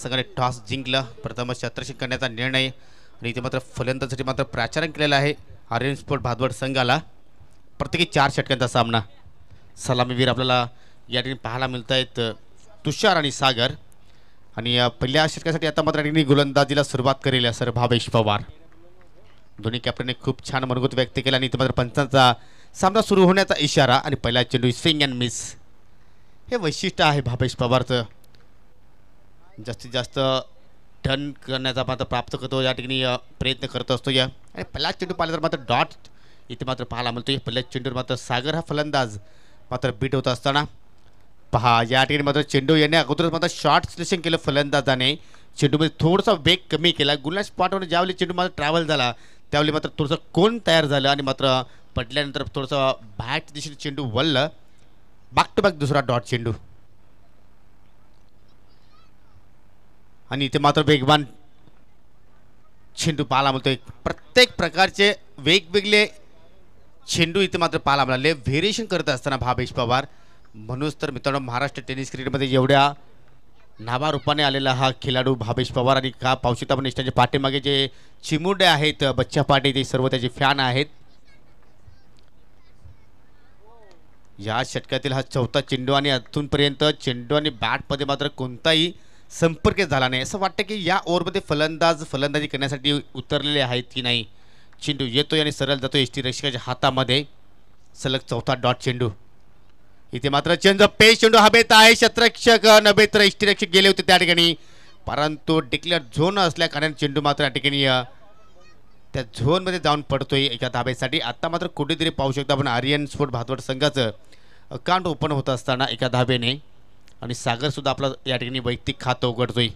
संघाने टॉस जिंकला, प्रथम क्षेत्ररक्षण करण्याचा निर्णय आणि इथे मात्र फलंदाजीसाठी मात्र प्राचारण केलेला आहे आर्यन स्पोर्ट भादवड संघाला। प्रत्येकी 4 षटकांचा सामना। सलामीवीर आपल्याला या ठिकाणी पाहायला मिळत आहेत तुषार आणि सागर आणि पहिल्या षटकासाठी आता मात्र गोलंदाजीला सुरुवात करेल सर भावेश पवार। दोन्ही कॅप्टनने खूप छान मनोगत व्यक्त केला आणि इथे मात्र पंचांचा सामना सुरू होण्याचा इशारा आणि पहिला चेंडू स्विंग अँड मिस। हे वैशिष्ट्य आहे भावेश पवारचं, जास्तीत जास्त टर्न करण्याचा मात्र प्राप्त करतो, या ठिकाणी प्रयत्न करत असतो या। आणि पहिला चेंडू पाहिला तर मात्र डॉट इथे मात्र पाहायला मिळतो। पहिल्या चेंडूवर मात्र सागर हा फलंदाज मात्र बीट होत असताना पहा या ठिकाणी मात्र चेंडू येण्या अगोदरच मात्र शॉर्ट स्लेशन केलं फलंदाजाने, चेंडूमध्ये थोडासा वेग कमी केला। गुलनाश स्पॉटवर ज्यावेळी चेंडू मात्र ट्रॅव्हल झाला त्यावेळी मात्र थोडंसं कोण तयार झालं आणि मात्र पडल्यानंतर थोडंसं बाहेरच्या दिशेने चेंडू वळलं। बॅक टू बॅक दुसरा डॉट चेंडू आणि इथे मात्र वेगवान चेंडू पाहायला मिळतोय। प्रत्येक प्रकारचे वेगवेगळे चेंडू इथे मात्र पाहायला मिळाले, व्हेरिएशन करत असताना भावेश पवार। म्हणूनच तर मित्रांनो महाराष्ट्र टेनिस क्रिकेटमध्ये एवढ्या नावारूपाने आलेला हा खेळाडू भावेश पवार आणि का पाहू शकता आपण इष्टांच्या पाठीमागे जे चिमुरडे आहेत बच्चा पाटे ते सर्व त्याचे फॅन आहेत। या षटकातील हा चौथा चेंडू आणि अजूनपर्यंत चेंडू आणि बॅटमध्ये मात्र कोणताही संपर्क झाला नाही। असं वाटतं की या ओव्हरमध्ये फलंदाजी करण्यासाठी उतरलेले आहेत की नाही। चेंडू येतोय आणि सरळ जातो यष्टीरक्षकाच्या हातामध्ये, सलग चौथा डॉट चेंडू। इथे मात्र चेंडू पेस चेंडू हवेत आहे, क्षेत्ररक्षक नव्हे तर यष्टीरक्षक गेले होते त्या ठिकाणी, परंतु डिक्लेअर झोन असल्या कारणाने चेंडू मात्र या ठिकाणी त्या झोनमध्ये जाऊन पडतोय एका धाब्यासाठी। आता मात्र कुठेतरी पाहू शकता आपण आर्यन स्पोर्ट भादवड संघाचं अकाउंट ओपन होत असताना एका धाब्याने आणि सागर सुद्धा आपला या ठिकाणी वैयक्तिक खातं उघडतोय।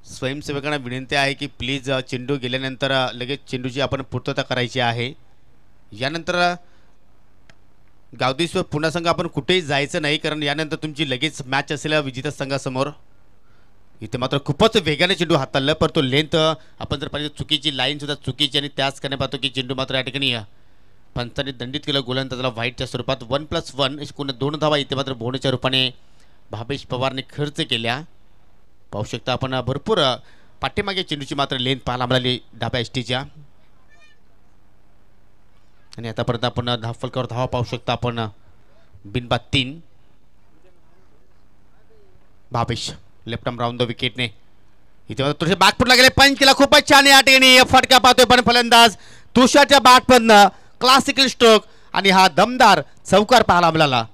स्वयंसेवकांना विनंती आहे की प्लीज चेंडू गेल्यानंतर लगेच चेंडूची आपण पूर्तता करायची आहे। यानंतर गावदेश्वर पुन्हा संघ आपण कुठेही जायचं नाही, कारण यानंतर तुमची लगेच मॅच असेल विजेता संघासमोर। इथे मात्र खूपच वेगाने चेंडू हाताळलं, पण तो लेंथ आपण जर पाहिजे चुकीची लाईन सुद्धा चुकीची आणि त्याच करणे पाहतो की चेंडू मात्र या ठिकाणी पंचांनी दंडित केलं गोलंदाजाला व्हाईटच्या स्वरूपात। 1+1 एकूण 2 धावा इथे मात्र बोनच्या रूपाने भावेश पवारने खर्च केल्या। पाहू शकता आपण भरपूर पाठीमागे चेंडूची मात्र लेंथ पाहायला मिळाली डाव्या एसटीच्या आणि आतापर्यंत आपण धावफलकावर धावा पाहू शकता आपण बिनबाद 3। Bhavesh left arm round the विकेटने इथे थोडेसे बॅकफुटला गेले, पंच केला खूपच छान या ठिकाणी फटका पाहतोय पण फलंदाज तुषारच्या बॅटमधनं क्लासिकल स्ट्रोक आणि हा दमदार चौकार पाहायला मिळाला।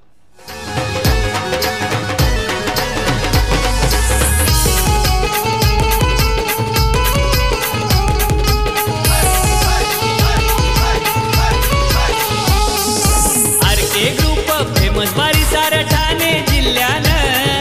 आरके ग्रुप फेमस बारी सारा ठाणे जिल्ह्यानं,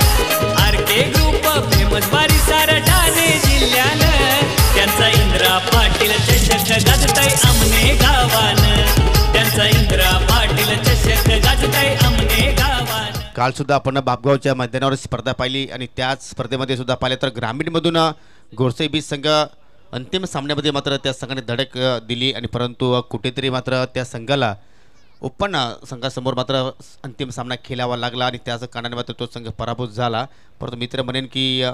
आरके ग्रुप फेमस बारी सारा ठाणे जिल्ह्यानं, त्यांचा इंद्रा पाटील चषक गाजतय आमने गावानं, त्यांचा इंद्रा पाटील चषक गाजतय आमने गावानं। काल सुद्धा आपण बापगावच्या मैदानावर स्पर्धा पाहिली आणि त्याच स्पर्धेमध्ये सुद्धा पाहिले तर ग्रामीणमधून गोरसे बीच संघ अंतिम सामन्यामध्ये मात्र त्या संघाने धडक दिली आणि परंतु कुठेतरी मात्र त्या संघाला ओपन संघासमोर मात्र अंतिम सामना खेळावा लागला आणि त्याच कारणाने मात्र तो संघ पराभूत झाला। परंतु मित्र म्हणेन की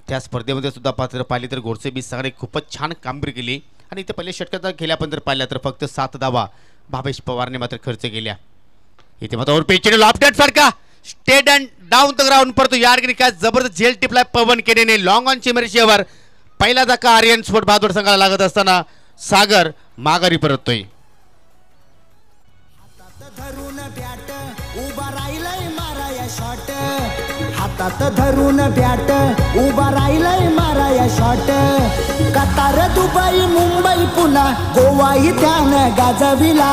त्या स्पर्धेमध्ये सुद्धा पात्र पाहिली तर गोरसे बीच संघाने खूपच छान कामगिरी केली आणि इथे पहिल्या षटकाचा खेळ्या पण जर पाहिल्या तर फक्त 7 धावा भावेश पवारने मात्र खर्च केल्या। इथे मात्र ओरपेचे लॉफ्टेड फटका state and down the ground, परंतु या ठिकाणी काय जबरदस्त झेल टिपला पवन केनेने लॉंग ऑन चिमरशीवर। पहिला धक्का आर्यन स्पोर्ट भादवड संघाला लागत असताना सागर माघारी परततोय। हातात धरून बॅट उभा राहिलाय माराया शॉट, कतार दुबई मुंबई पुन्हा गोवा त्यानं गाजविला।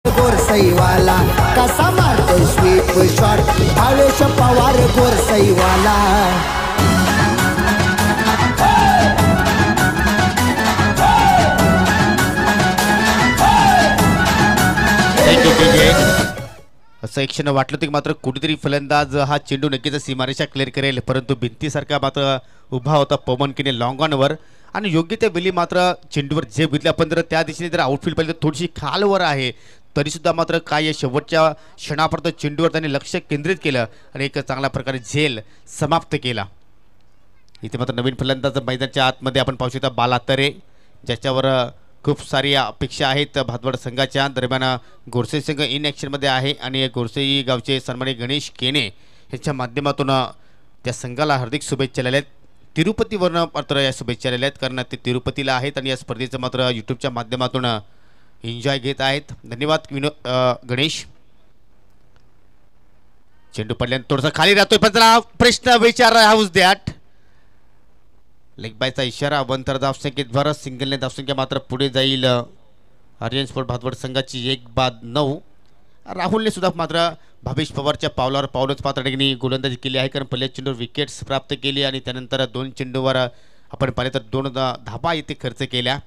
गोरसईवाला कसा मारतो स्वीप शॉट, भावेश पवार गोरसईवाला। असं एक क्षण वाटलं होतं की मात्र कुठेतरी फलंदाज हा चेंडू नक्कीच सीमारेषा क्लिअर करेल, परंतु भिंतीसारखा मात्र उभा होता पवन केने लॉंग ऑनवर आणि योग्य त्या वेळी मात्र चेंडूवर जे घेतले आपण जर त्या दिशेने जर आउटफील्ड पाहिजे तर थोडीशी खालवर आहे तरीसुद्धा मात्र काय या शेवटच्या क्षणापर्यंत चेंडूवर त्यांनी लक्ष केंद्रित केलं आणि एक चांगल्या प्रकारे झेल समाप्त केला. इथे मात्र नवीन फलंदाज मैदानाच्या आतमध्ये आपण पाहू शकता बाला तरे, ज्याच्यावर खूप सारी अपेक्षा आहेत भादवड संघाच्या. दरम्यान गोरसे संघ इन ॲक्शनमध्ये आहे आणि गोरसे गावचे सन्माननीय गणेश केने यांच्या माध्यमातून त्या संघाला हार्दिक शुभेच्छा दिलेल्या आहेत. तिरुपतीवरनं मात्र या शुभेच्छा दिलेल्या आहेत कारण ते तिरुपतीला आहेत आणि या स्पर्धेचं मात्र यूट्यूबच्या माध्यमातून एन्जॉय घेत आहेत. धन्यवाद गणेश. चेंडू पडल्याने थोडासा खाली राहतोय पण त्याला प्रश्न विचार हाऊस दॅट लेग बायचा इशारा. वंतर धावसंख्येद्वारा सिंगलने धावसंख्या मात्र पुढे जाईल आर्यन स्पोर्ट भादवड संघाची 1-9. राहुलने सुद्धा मात्र भावेश पवारच्या पावलावर पावलंच पात्र ठिकाणी गोलंदाजी केली आहे कारण पहिल्या चेंडूवर विकेट्स प्राप्त केली आणि त्यानंतर 2 चेंडूवर आपण पाहिले तर 2 धाबा इथे खर्च केल्या.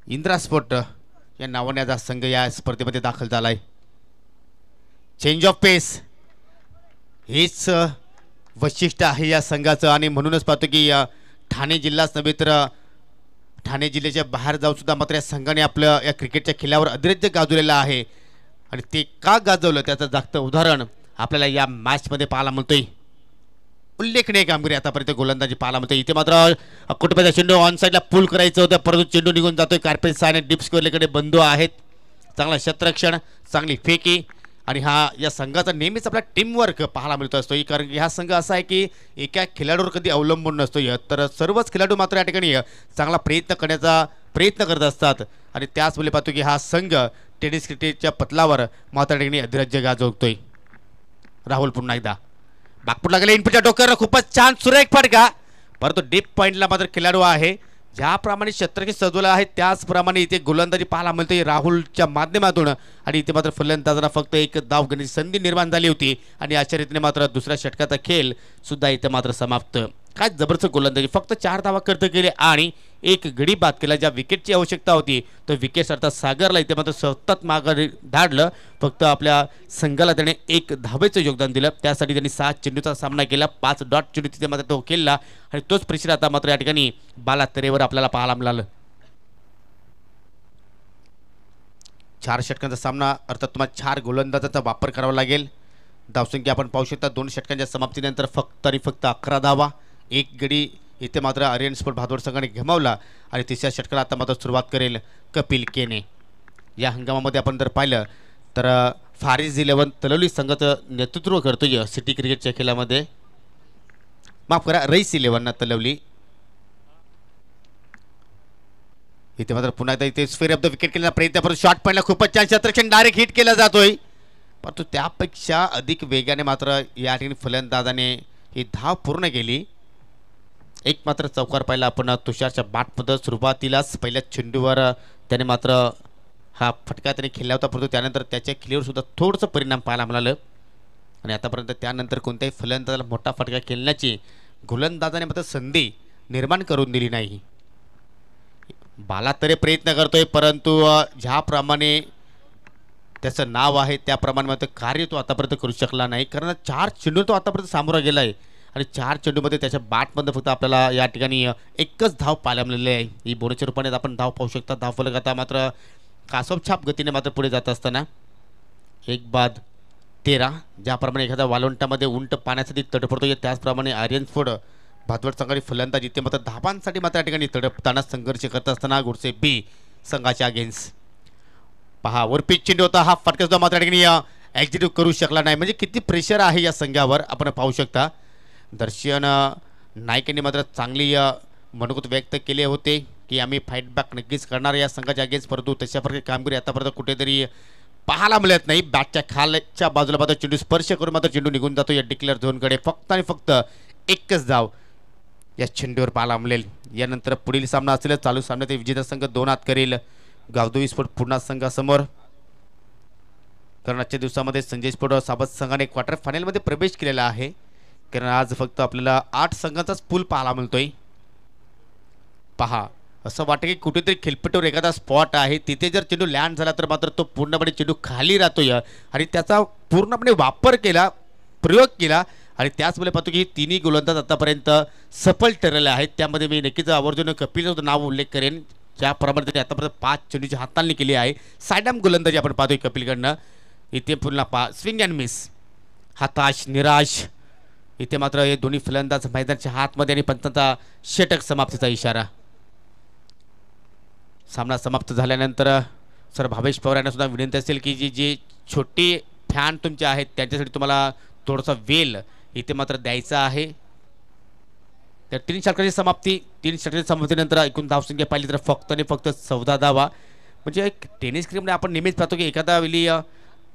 इंद्रा स्पोर्ट या नावाने आता संघ या स्पर्धेमध्ये दाखल झाला आहे. चेंज ऑफ पेस हेच वैशिष्ट्य आहे या संघाचं आणि म्हणूनच पाहतो की ठाणे जिल्हाच नव्हे तर ठाणे जिल्ह्याच्या बाहेर जाऊन सुद्धा मात्र या संघाने आपलं या क्रिकेटच्या खेळावर अद्रश्य गाजवलेलं आहे आणि ते का गाजवलं त्याचं जागतं उदाहरण आपल्याला या मॅचमध्ये पाहायला मिळतोय. उल्लेखनीय कामगिरी आतापर्यंत गोलंदाजी पाहायला मिळते. इथे मात्र कुटुंबाचा चेंडू ऑन साईडला पुल करायचं होतं परंतु चेंडू निघून जातोय. कार्पेट सायने डिप स्क्वेअरकडे बंधू आहेत. चांगला क्षेत्ररक्षण, चांगली फेकी आणि हा या संघाचा नेहमीच आपला टीमवर्क पाहायला मिळतो असतो कारण की हा संघ असा आहे की एका खेळाडूवर कधी अवलंबून नसतो तर सर्वच खेळाडू मात्र या ठिकाणी चांगला प्रयत्न करण्याचा प्रयत्न करत असतात आणि त्याचवेळी पाहतो की हा संघ टेनिस क्रिकेटच्या पतलावर मात्र ठिकाणी अधिराज्य गाजवतोय. राहुल पुन्हा एकदा बागपूरला गेले इनपुटच्या डोक्यावर खूपच छान सुरेख फटका परंतु डीप पॉईंटला मात्र खेळाडू आहे. ज्याप्रमाणे शतरंजी सजवलं आहे त्याचप्रमाणे इथे गोलंदाजी पाहायला मिळते राहुलच्या माध्यमातून आणि इथे मात्र फलंदाजांना फक्त एक धाव घेण्याची संधी निर्माण झाली होती आणि अशा रीतीने मात्र दुसऱ्या षटकाचा खेळ सुद्धा इथे मात्र समाप्त. काय जबरदस्त गोलंदाजी, फक्त 4 धावा खर्च केले आणि एक गडी बाद केला. ज्या विकेटची आवश्यकता होती तो विकेट अर्थात सागरला इथे मात्र सतत माघारी धाडलं. फक्त आपल्या संघाला त्याने 1 धावेचं योगदान दिलं. त्यासाठी त्यांनी 7 चेंडूचा सामना केला. 5 डॉट चेंडू तिथे मात्र तो खेळला आणि तोच प्रेशर आता मात्र या ठिकाणी बाला तरेवर आपल्याला पाहायला मिळालं. 4 षटकांचा सामना अर्थात तुम्हाला 4 गोलंदाजांचा वापर करावा लागेल. धावसंख्या आपण पाहू शकता 2 षटकांच्या समाप्तीनंतर फक्त 11 धावा. 1 गडी इथे मात्र आर्यन स्पोर्ट भादवड संघाने गमावला आणि तिसऱ्या षटकाला आता मात्र सुरुवात करेल कपिल केने. या हंगामामध्ये आपण जर पाहिलं तर फारिज 11 तलवली संघाचं नेतृत्व करतोय सिटी क्रिकेटच्या खेळामध्ये. माफ करा, रईस 11 तलवली. इथे मात्र पुन्हा एकदा इथे स्फेअर ऑफ द विकेट केलेला प्रयत्न परंतु शॉर्ट पॉईंटला खूपच छान क्षेत्ररक्षण डायरेक्ट हिट केला जातोय परंतु त्यापेक्षा अधिक वेगाने मात्र या ठिकाणी फलंदाजाने ही धाव पूर्ण केली. एक मात्र चौकार पाहिला आपण तुषारच्या बॅटमध्ये सुरुवातीलाच पहिल्या चेंडूवर त्याने मात्र हा फटका त्याने खेळला होता परंतु त्यानंतर त्याच्या खेळीवर सुद्धा थोडंसं परिणाम पाहायला मिळालं आणि आतापर्यंत त्यानंतर कोणत्याही फलंदाजाला मोठा फटका खेळण्याची गोलंदाजाने मात्र संधी निर्माण करून दिली नाही. बाला तरी प्रयत्न करतोय परंतु ज्याप्रमाणे त्याचं नाव आहे त्याप्रमाणे मात्र कार्य तो आतापर्यंत करू शकला नाही कारण 4 चेंडू तो आतापर्यंत सामोरा गेला आहे आणि 4 चेंडूमध्ये त्याच्या बॅटमध्ये फक्त आपल्याला या ठिकाणी एकच धाव पाहायला मिळाली आहे. ही बोनसच्या रूपाने आपण धाव पाहू शकता. धाव फलक आता मात्र कासोबछाप गतीने मात्र पुढे जात असताना 1-13 ज्याप्रमाणे एखाद्या वाळवंटामध्ये उंट पाण्यासाठी तडफडतो त्याचप्रमाणे आर्यन स्पोर्ट भादवड संघाची फलंदाज इथे मात्र धावांसाठी मात्र या ठिकाणी तडपताना संघर्ष करत असताना गोडसे बी संघाच्या अगेन्स्ट पहा वरपीच चेंडू होता. हा फटका सुद्धा मात्र या ठिकाणी एक्झिक्यूट करू शकला नाही. म्हणजे किती प्रेशर आहे या संघावर आपण पाहू शकता. दर्शन नाईक यांनी मात्र चांगली मनोगत व्यक्त केले होते की आम्ही फाईट बॅक नक्कीच करणार या संघाच्या अगेन्स्ट परंतु तशा प्रकारे कामगिरी आतापर्यंत कुठेतरी पाहायला मिळत नाही. बॅटच्या खालच्या बाजूला मात्र चेंडू स्पर्श करून मात्र चेंडू निघून जातो या डिक्लेअर झोनकडे. फक्त आणि फक्त एकच धाव या चेंडूवर पाहायला मिळेल. यानंतर पुढील सामना असेल चालू सामन्यात विजेता संघ 2 हात करेल गावदेवी स्पोर्ट पूर्णा संघासमोर. कारण आजच्या दिवसामध्ये संजय स्पोर्ट साबत संघाने क्वार्टर फायनलमध्ये प्रवेश केलेला आहे कारण आज फक्त आपल्याला 8 संघांचाच पूल पाहायला मिळतोय. पहा असं वाटतं की कुठेतरी खेळपट्टीवर एखादा स्पॉट आहे तिथे जर चेंडू लँड झाला तर मात्र तो पूर्णपणे चेंडू खाली राहतोय आणि त्याचा पूर्णपणे वापर केला प्रयोग केला आणि त्याचमुळे पाहतो की तिन्ही गोलंदाज आतापर्यंत सफल ठरलेले आहेत. त्यामध्ये मी नक्कीच आवर्जून कपिलचं नाव उल्लेख करेन, ज्याप्रमाणे त्यांनी आतापर्यंत 5 चेंडूची हाताळणी केली आहे. सायडाम गोलंदाजी आपण पाहतोय कपिलकडनं. इथे पुन्हा स्विंग अँड मिस, हताश निराश. इथे मात्र हे दोन्ही फलंदाज मैदानाच्या हातमध्ये आणि पंचांचा षटक समाप्तीचा इशारा. सामना समाप्त झाल्यानंतर सर भावेश पवार यांना सुद्धा विनंती असेल की जी छोटी फॅन तुमचे आहेत त्यांच्यासाठी तुम्हाला थोडासा वेल इथे मात्र द्यायचा आहे. तर 3 षटकाची समाप्ती, 3 षटकाची समाप्तीनंतर एकूण धावसंख्या पाहिली तर फक्त आणि फक्त 14 धावा. म्हणजे टेनिस क्रिकेटमध्ये आपण नेहमीच पाहतो की एखादा वेळी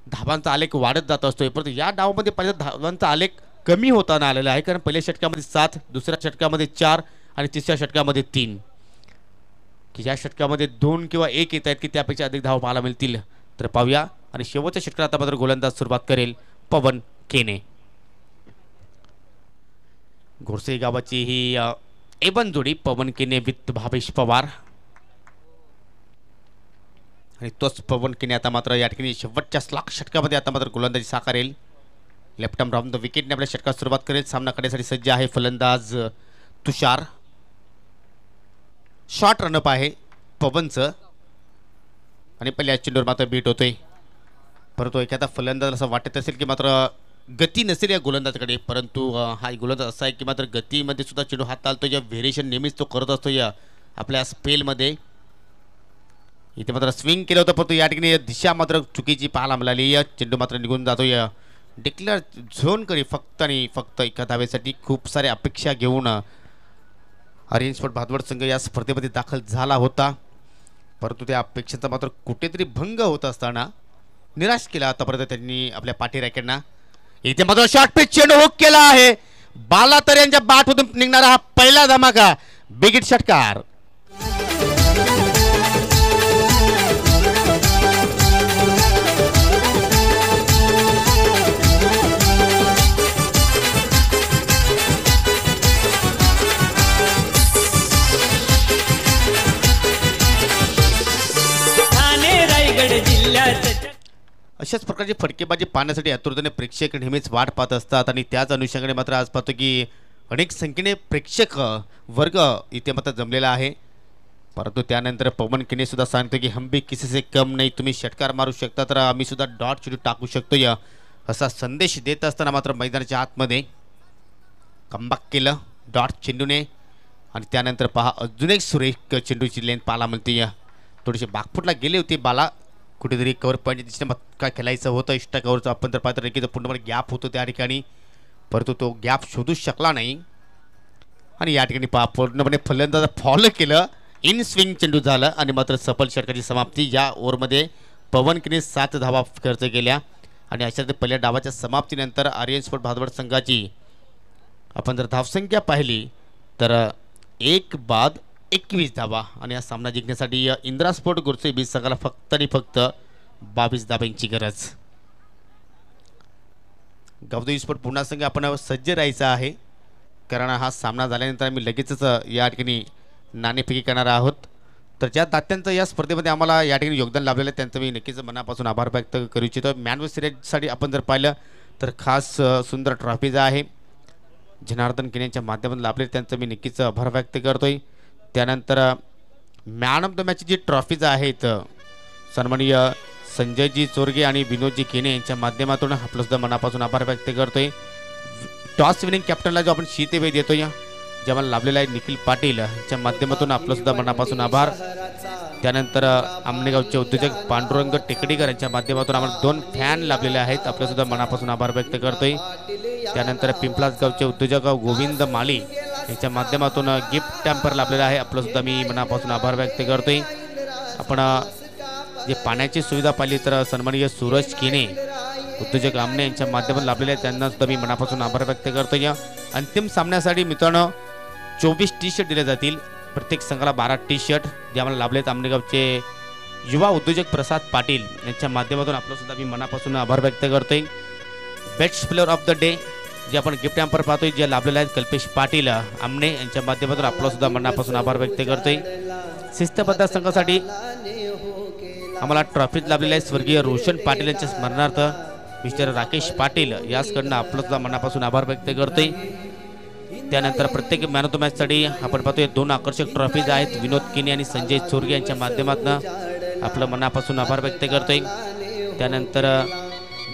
धावांचा आलेख वाढत जात असतो, परंतु या डावामध्ये पहिल्या धावांचा आलेख कमी होताना आलेला आहे. कारण पहिल्या षटकामध्ये 7, दुसऱ्या षटकामध्ये 4 आणि तिसऱ्या षटकामध्ये 3, की ज्या षटकामध्ये 2 किंवा 1 येत आहेत की त्यापेक्षा अधिक धावा पाहायला मिळतील. तर पाहूया. आणि शेवटच्या षटकात आता मात्र गोलंदाज सुरुवात करेल पवन केने. घोडसे गावाची ही एवन जोडी पवन केने विथ भावेश पवार. आणि तोच पवन केने आता मात्र या ठिकाणी शेवटच्या स्लॉक षटकामध्ये आता मात्र गोलंदाजी साकारेल. लेफ्ट आर्म राऊंड द विकेटने आपल्या षटकात सुरुवात करेल. सामना करण्यासाठी सज्ज आहे फलंदाज तुषार. शॉर्ट रनअप आहे पवनचं आणि पहिल्या चेंडूवर मात्र बीट होतोय. परंतु एखादा फलंदाज असं वाटत असेल की मात्र गती नसेल या गोलंदाजाकडे, परंतु हा गोलंदाज असा आहे की मात्र गतीमध्ये सुद्धा चेंडू हात चालतो. या व्हेरिएशन नेहमीच तो करत असतो या आपल्या स्पेलमध्ये. इथे मात्र स्विंग केलं होतं, परंतु या ठिकाणी दिशा मात्र चुकीची पाहायला मिळाली. या चेंडू मात्र निघून जातो या डिक्लेअर झोनकडे. फक्त आणि फक्त एका धावेसाठी खूप साऱ्या अपेक्षा घेऊन आर्यन स्पोर्ट भादवड संघ या स्पर्धेमध्ये दाखल झाला होता, परंतु त्या अपेक्षेचा मात्र कुठेतरी भंग होत असताना निराश केला आतापर्यंत त्यांनी आपल्या पाठी रॅकेटना. इथे मात्र शॉर्ट पिच चेंडू हुक केला आहे. बाला तर यांच्या बॅटमधून निघणारा हा पहिला धमाका, बिग षटकार. अशाच प्रकारची फटकेबाजी पाहण्यासाठी आतुरतेने प्रेक्षक नेहमीच वाट पाहत असतात. आणि त्याच अनुषंगाने मात्र आज पाहतो की अनेक संख्येने प्रेक्षक वर्ग इथे मात्र जमलेला आहे. परंतु त्यानंतर पवन केने सुद्धा सांगतो की हम भी किसी से कम नाही, तुम्ही षटकार मारू शकता तर आम्ही सुद्धा डॉट चेंडू टाकू शकतो या असा संदेश देत असताना मात्र मैदानाच्या आतमध्ये कमबॅक केलं डॉट चेंडूने. आणि त्यानंतर पहा अजून एक सुरेख चेंडूची लेंथ पाहायला मिळते. या थोडीशी बागफुटला गेली होती बाला, कुठेतरी कव्हर पॉईंटच्या दिशेने काय खेळायचं होतं इष्टा कव्हरचं. आपण तर पाहतो की पूर्णपणे गॅप होतो त्या ठिकाणी, परंतु तो गॅप शोधूच शकला नाही. आणि या ठिकाणी पहा पूर्णपणे फलंदाज फॉलो केलं, इन स्विंग चेंडू झालं आणि मात्र सफल षटकाची समाप्ती. या ओव्हरमध्ये पवन केने 7 धावा खर्च केल्या. आणि अशा पहिल्या डावाच्या समाप्तीनंतर आर्यन स्पोर्ट भादवड संघाची आपण जर धावसंख्या पाहिली तर 1 बाद 21 धावा. आणि हा सामना जिंकण्यासाठी इंदिरा स्पोर्ट गोरसे बीज संघाला फक्त आणि फक्त 22 धाब्यांची गरज. गावदेवी स्पोर्ट पुन्हा संघ आपण सज्ज राहायचा आहे, कारण हा सामना झाल्यानंतर आम्ही लगेचच या ठिकाणी नाणेफेकी करणार आहोत. तर ज्या दात्यांचं या स्पर्धेमध्ये आम्हाला या ठिकाणी योगदान लाभलेलं आहे त्यांचं मी नक्कीच मनापासून आभार व्यक्त करू इच्छितो. मॅन ऑफ सिरीजसाठी आपण जर पाहिलं तर खास सुंदर ट्रॉफीज आहे जनार्दन केनेच्या माध्यमातून लाभले, त्यांचं मी नक्कीच आभार व्यक्त करतोय. त्यानंतर मॅन ऑफ द मॅच जी ट्रॉफीज आहेत सन्माननीय संजयजी चोरगे आणि विनोदजी केने यांच्या माध्यमातून आपलं मनापासून आभार व्यक्त करतोय. टॉस विनिंग कॅप्टनला जो आपण शीतवेळ देतोय जे आम्हाला लाभलेला आहे निखिल पाटील यांच्या माध्यमातून आपलं सुद्धा मनापासून आभार. त्यानंतर आमनेगावचे उद्योजक पांडुरंग टेकडीकर यांच्या माध्यमातून आम्हाला 2 फॅन लाभलेले आहेत, आपलं सुद्धा मनापासून आभार व्यक्त करतोय. त्यानंतर पिंपलास गावचे उद्योजक गोविंद माली यांच्या माध्यमातून गिफ्ट टॅम्पर लाभलेला आहे, आपलं सुद्धा मी मनापासून आभार व्यक्त करतोय. आपण जे पाण्याची सुविधा पाहिली तर सन्माननीय सूरज केने उद्योजक आमने यांच्या माध्यमातून लाभलेले आहेत, त्यांना सुद्धा मी मनापासून आभार व्यक्त करतोय. अंतिम सामन्यासाठी मित्रांनो 24 टी-शर्ट दिले जातील, प्रत्येक संघाला 12 टी-शर्ट जे आम्हाला लाभलेत आमनेगावचे युवा उद्योजक प्रसाद पाटील यांच्या माध्यमातून आपलं सुद्धा मी मनापासून आभार व्यक्त करतोय. Best player of the day जे आपण गिफ्ट हॅम्पर पाहतोय जे लाभलेले आहेत कल्पेश पाटील आमने यांच्या माध्यमातून आपलं सुद्धा मनापासून आभार व्यक्त करतोय. शिस्तबद्ध संघासाठी आम्हाला ट्रॉफीज लाभलेल्या आहेत स्वर्गीय रोशन पाटील यांच्या स्मरणार्थ मिस्टर राकेश पाटील याचकडनं आपलं सुद्धा मनापासून आभार व्यक्त करतोय. त्यानंतर प्रत्येक मॅन ऑफ द मॅचसाठी आपण पाहतोय 2 आकर्षक ट्रॉफीज आहेत. विनोद किनी आणि संजय चोरगे यांच्या माध्यमातून आपलं मनापासून आभार व्यक्त करतोय. त्यानंतर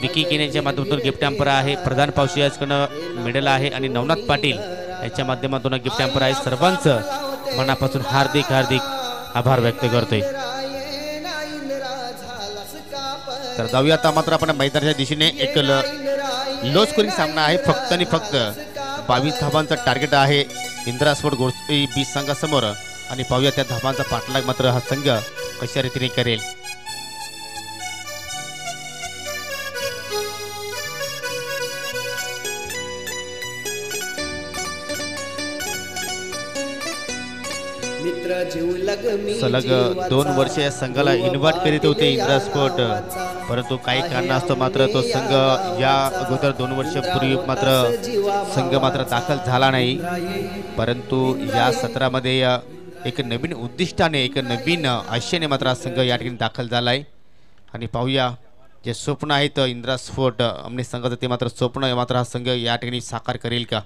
विकी किनी यांच्या माध्यमातून गिफ्ट हॅम्पर आहे. प्रधान पावशी याचकडनं मेडल आहे आणि नवनाथ पाटील यांच्या माध्यमातून गिफ्ट हॅम्पर आहे. सर्वांचं मनापासून हार्दिक आभार व्यक्त करतोय. तर जाऊया आता मात्र आपण मैदानाच्या दिशेने एक लो स्कोरिंग सामना आहे. फक्त आणि फक्त 22 धावांचा टार्गेट आहे इंदिरा स्पोर्ट गोष्टी 20 संघासमोर आणि पाहूया त्या धावांचा पाठलाग मात्र हा संघ कशा रीतीने करेल. सलग 2 वर्ष या संघाला इन्व्हाइट करीत होते इंदिरा स्पोर्ट, परंतु काही कारणास्तव मात्र तो संघ या अगोदर 2 वर्षापूर्वी मात्र संघ मात्र दाखल झाला नाही. परंतु या सत्रामध्ये एक नवीन उद्दिष्टाने एक नवीन आशेने मात्र हा संघ या ठिकाणी दाखल झाला आहे. आणि पाहूया जे स्वप्न आहेत इंदिरा स्पोर्ट अमने संघाचं ते मात्र स्वप्न मात्र हा संघ या ठिकाणी साकार करेल का.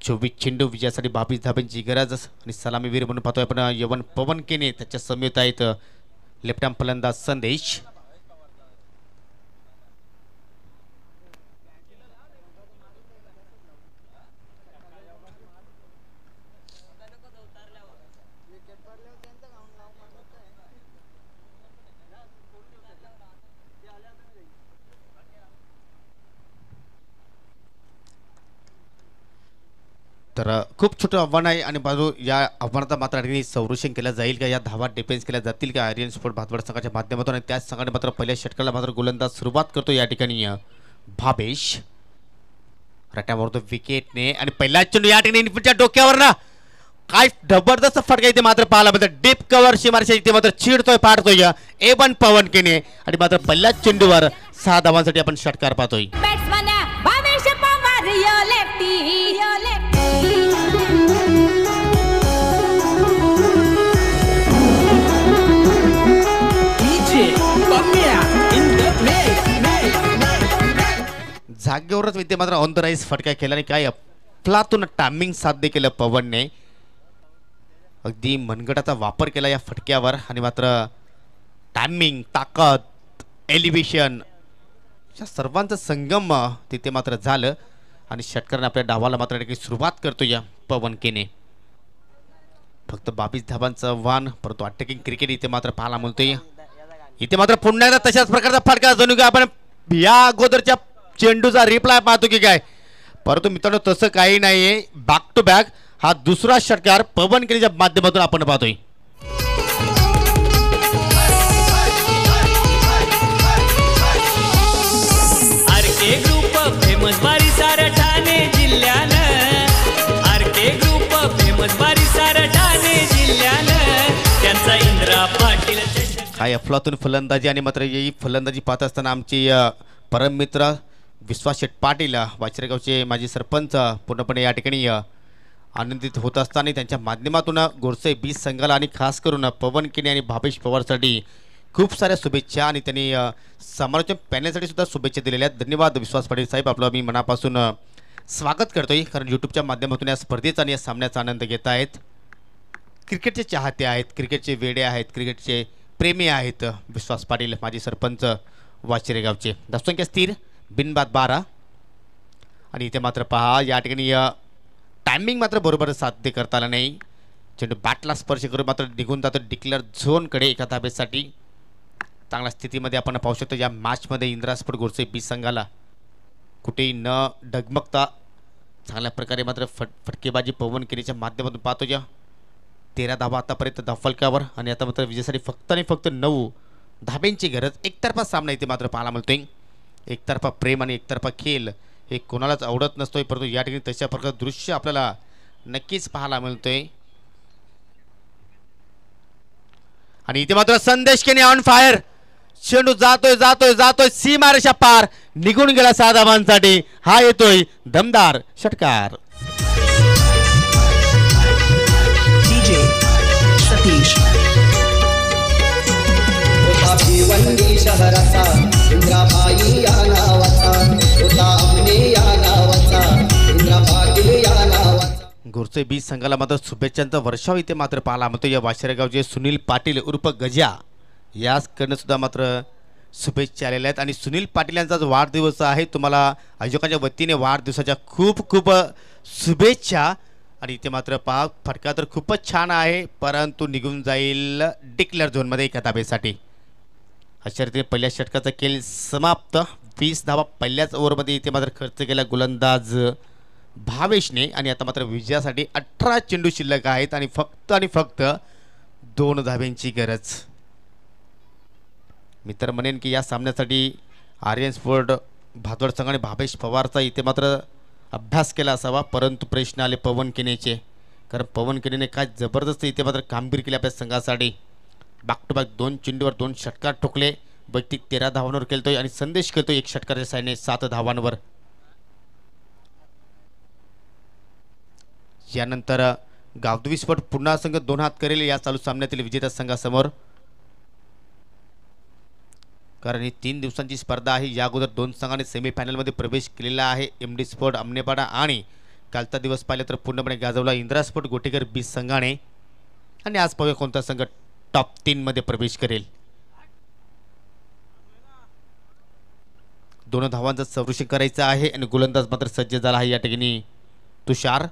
24 चेंडू विजयासाठी 22 धाब्यांची गरज आणि सलामीवीर म्हणून पाहतोय आपण यवन पवन केने. त्याच्या समेत आहेत लेफ्ट आर्म फलंदाज संदेश. तर खूप छोटं आव्हान आहे आणि बाजू या आव्हानाचा मात्र ठिकाणी संरक्षण केलं जाईल का, या धावा डिफेन्स केल्या जातील का आर्यन स्पोर्ट भातवड संघाच्या माध्यमातून. आणि त्याच संघाने मात्र पहिल्या षटकाला मात्र गोलंदाज सुरुवात करतो या ठिकाणी भावेश. रट्यावर विकेटने आणि पहिला चेंडू या ठिकाणी इनपुटच्या डोक्यावर ना काय जबरदस्त फटका इथे मात्र पाहायला मिळतं. डीप कव्हर शिमारशा इथे मात्र चिडतोय पाडतोय एवन पवन केने आणि मात्र पहिल्या चेंडूवर 6 धावांसाठी आपण षटकार पाहतोय. जागेवरच विद्या मात्र ऑन द राईस फटका केला आणि काय अफलातून टायमिंग साध्य केलं पवनने. अगदी मनगटाचा वापर केला या फटक्यावर आणि मात्र टायमिंग ताकद एलिव्हेशन या सर्वांचं संगम तिथे मात्र झालं आणि षटकाराने आपल्या डावाला मात्र सुरुवात करतो या पवन केने. फक्त 22 धावांचं आव्हान, परंतु अटॅकिंग क्रिकेट इथे मात्र पाहायला मिळतोय. इथे मात्र पुन्हा एकदा तशाच प्रकारचा फटका जणू काय आपण या अगोदरच्या चेंडूचा रिप्लाय पाहतो की काय, परंतु मित्रांनो तसं काही नाहीये. बॅक टू बॅक हा दुसरा षटकार पवन केनेच्या माध्यमातून आपण पाहतोय. आरके ग्रुप फेमस बारी सार ठाणे जिल्ह्यानं, आरके ग्रुप फेमस बारी सार ठाणे जिल्ह्यानं, त्यांचा इंदिरा पाटील काय अफलातून फलंदाजी आणि मात्र ही फलंदाजी पाहत असताना आमची परम मित्र विश्वास शेठ पाटील वाचरेगावचे माजी सरपंच पूर्णपणे या ठिकाणी आनंदित होत असताना त्यांच्या माध्यमातून गोरसे 20 संघाला आणि खास करून पवन केने आणि भावेश पवारसाठी खूप साऱ्या शुभेच्छा आणि त्यांनी समालोचन पॅनलसाठी सुद्धा शुभेच्छा दिलेल्या आहेत. धन्यवाद विश्वास पाटील साहेब, आपलं मी मनापासून स्वागत करतोय. कारण यूट्यूबच्या माध्यमातून या स्पर्धेचा आणि या सामन्याचा आनंद घेत आहेत. क्रिकेटचे चाहते आहेत, क्रिकेटचे वेडे आहेत, क्रिकेटचे प्रेमी आहेत विश्वास पाटील माजी सरपंच वाचिरेगावचे. धावसंख्या स्थिर बिनबाद 12 आणि इथे मात्र पहा या ठिकाणी टायमिंग मात्र बरोबर साध्य करता आला नाही. चेंडू बॅटला स्पर्श करून मात्र निघून जातो डिक्लेअर झोनकडे एका धाब्यासाठी. चांगल्या स्थितीमध्ये आपण पाहू शकतो या मॅचमध्ये इंदिरा स्पोर्ट गोरसे 20 संघाला कुठेही न डगमगता चांगल्या प्रकारे मात्र फटकेबाजी पवन केनेच्या माध्यमातून पाहतो. या 13 धावा आतापर्यंत धावफलकावर आणि आता मात्र विजयासाठी फक्त आणि फक्त 9 धाब्यांची गरज. एकतर्फा सामना इथे मात्र पाहायला मिळतोय. एकतर्फा प्रेम आणि एकतर्फा खेळ हे कोणालाच आवडत नसतोय, परंतु या ठिकाणी तशा प्रकारचं दृश्य आपल्याला नक्कीच पाहायला मिळतोय. आणि इथे मात्र संदेश केने ऑन फायर. चेंडू जातोय जातोय जातोय सीमारेषा पार निघून गेला 6 धावांसाठी. हा येतोय दमदार षटकार. सतीश भिवंडी शहराचा घोरचे बी संघाला मात्र शुभेच्छांचा वर्षाव इथे मात्र पाहायला मिळतो. या वाशिरेगावचे सुनील पाटील उर्फ गजा याचकडनं सुद्धा मात्र शुभेच्छा आलेल्या आहेत. आणि सुनील पाटील यांचा जो वाढदिवस आहे तुम्हाला आयोजकांच्या वतीने वाढदिवसाच्या खूप खूप शुभेच्छा. आणि इथे मात्र पहा फटका तर खूपच छान आहे परंतु निघून जाईल डिक्लेअर झोनमध्ये खिताबेसाठी. अशा रीतीने पहिल्या षटकाचा खेळ समाप्त. 20 धावा पहिल्याच ओव्हरमध्ये इथे मात्र खर्च केला गोलंदाज भावेशने. आणि आता मात्र विजयासाठी 18 चेंडू शिल्लक आहेत आणि फक्त 2 धाब्यांची गरज. मी तर म्हणेन की या सामन्यासाठी आर्यन स्पोर्ट भादवड संघाने भावेश पवारचा इथे मात्र अभ्यास केला असावा. परंतु प्रश्न आले पवन केनेचे, कारण पवन केनेने काय जबरदस्त इथे मात्र कामगिरी केली आपल्या संघासाठी. बॅक टू बॅक 2 चेंडूवर 2 षटकार ठोकले. वैयक्तिक 13 धावांवर खेळतोय आणि संदेश खेळतोय 1 षटकाच्या साहाय्याने 7 धावांवर. यानंतर गावदेवी स्पोर्ट पुन्हा संघ 2 हात करेल या चालू सामन्यातील विजेत्या संघासमोर, कारण ही 3 दिवसांची स्पर्धा आहे. या अगोदर 2 संघांनी सेमीफायनलमध्ये प्रवेश केलेला आहे. MD स्पोर्ट अमनेपाडा आणि कालचा दिवस पाहिला तर पूर्णपणे गाजवला इंद्रा स्पोर्ट गोटेकर बी संघाने. आणि आज पाहूया कोणता संघ टॉप 3 मध्ये प्रवेश करेल. 2 धावांचं संरक्षण करायचं आहे आणि गोलंदाज मात्र सज्ज झाला आहे या ठिकाणी तुषार.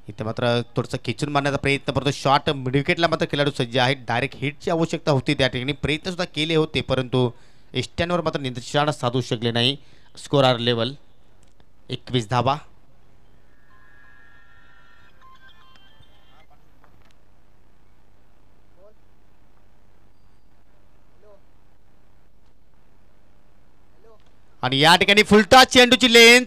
इथे मात्र थोडंसं खेचून मारण्याचा प्रयत्न करतो. शॉट मिडविकेटला मात्र खेळाडू सज्ज आहे. डायरेक्ट हिटची आवश्यकता होती त्या ठिकाणी, प्रयत्नसुद्धा केले होते परंतु एस्टॅनवर मात्र निशाणा साधू शकले नाही. स्कोर आर लेवल 21 धावा. आणि या ठिकाणी फुलटा चेंडूची लेंथ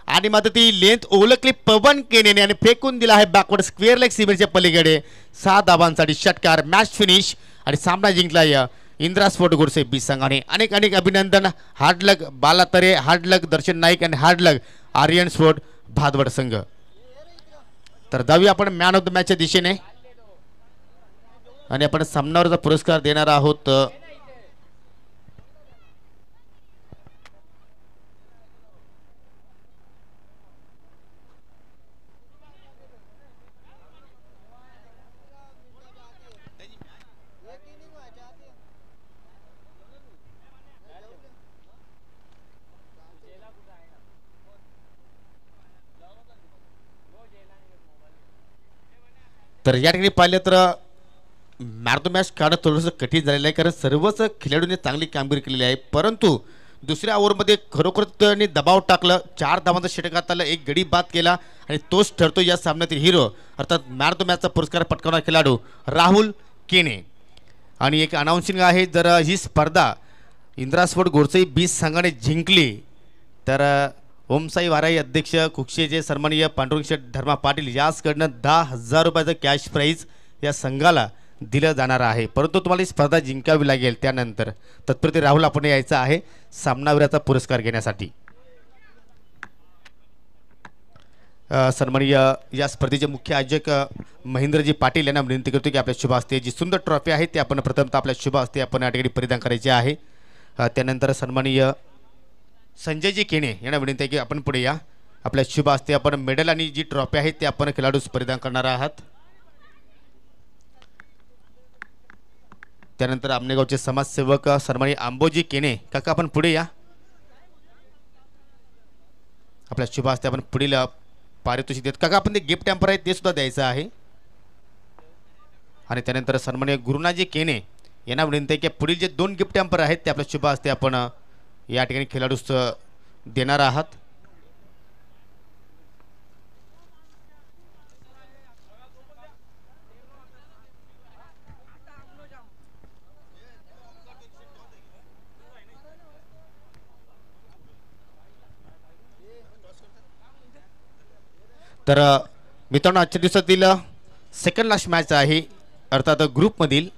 आणि मात्र ती लेंथ ओळखली पवन केनेने आणि फेकून दिला आहे बॅकवर्ड स्क्वेअर लेग सीमेच्या पलीकडे. 6 धावांसाठी षटकार. मॅच फिनिश आणि सामना जिंकला या इंद्रा स्पोर्ट गोडसे बी संघाने. अनेक अभिनंदन. हार्ड लक बाला तरे, हार्ड लक दर्शन नाईक आणि हार्ड लक आर्यन स्पोर्ट भादवड संघ. तर जाऊया आपण मॅन ऑफ द मॅचच्या दिशेने आणि आपण सामन्यावरचा पुरस्कार देणार आहोत. तर या ठिकाणी पाहिलं तर मॅन ऑफ द मॅच काढणं थोडंसं कठीण झालेलं आहे, कारण सर्वच खेळाडूंनी चांगली कामगिरी केलेली आहे. परंतु दुसऱ्या ओव्हरमध्ये खरोखर त्यांनी दबाव टाकलं. 4 धावांचा षटकात आला, 1 गडी बाद केला आणि तोच ठरतो या सामन्यातील हिरो, अर्थात मॅन ऑफ द मॅचचा पुरस्कार पटकावणारा खेळाडू राहुल केने. आणि एक अनाउन्सिंग आहे, जर ही स्पर्धा इंद्रा स्पोर्ट गोडसे बी संघाने जिंकली तर ओमसाई वाराई अध्यक्ष कुक्षेचे सन्माननीय पांडुरंग शेठ धर्मा पाटील याचकडनं 10,000 रुपयाचं कॅश प्राईज या संघाला दिलं जाणार आहे. परंतु तुम्हाला ही स्पर्धा जिंकावी लागेल. त्यानंतर तत्पुरते राहुल आपण यायचं आहे सामनावीराचा पुरस्कार घेण्यासाठी. सन्माननीय या स्पर्धेचे मुख्य आयोजक महेंद्रजी पाटील यांना विनंती करतो की आपल्या शुभ हस्ते जी सुंदर ट्रॉफी आहे ती आपण प्रथमतः आपल्या शुभ हस्ते आपण या ठिकाणी परिधान करायचे आहे. त्यानंतर सन्माननीय संजयजी केणे यांना विनंती आहे की आपण पुढे या. आपल्या शुभ हस्ते आपण मेडल आणि जी ट्रॉफी आहे ती आपण खेळाडूस परिधान करणार आहात. त्यानंतर आमनेगावचे समाजसेवक सन्माननीय आंबोजी केणे काका आपण पुढे या. आपल्या शुभ हस्ते आपण पुढील पारितोषिक देत काका आपण ते गिफ्ट हॅम्पर आहे ते सुद्धा द्यायचं आहे. आणि त्यानंतर सन्माननीय गुरुनाजी केणे यांना विनंती आहे की पुढील जे 2 गिफ्ट हॅम्पर आहेत ते आपल्या शुभ हस्ते आपण या ठिकाणी खेळाडूस देणार आहात. तर मित्रांनो आजच्या दिवसातील सेकंड लास्ट मॅच आहे, अर्थात ग्रुपमधील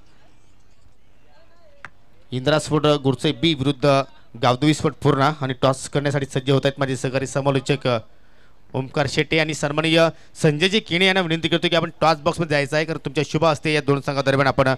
इंद्रा स्पोर्ट गोडसे बी विरुद्ध गावदेवी स्पोर्ट पूर्णा. आणि टॉस करण्यासाठी सज्ज होत आहेत माझे सहकारी समालोचक ओमकार शेट्टे आणि सन्माननीय संजयजी केणे यांना विनंती करतो की आपण टॉस बॉक्समध्ये जायचं आहे, कारण तुमच्या शुभ हस्ते या 2 संघादरम्यान आपण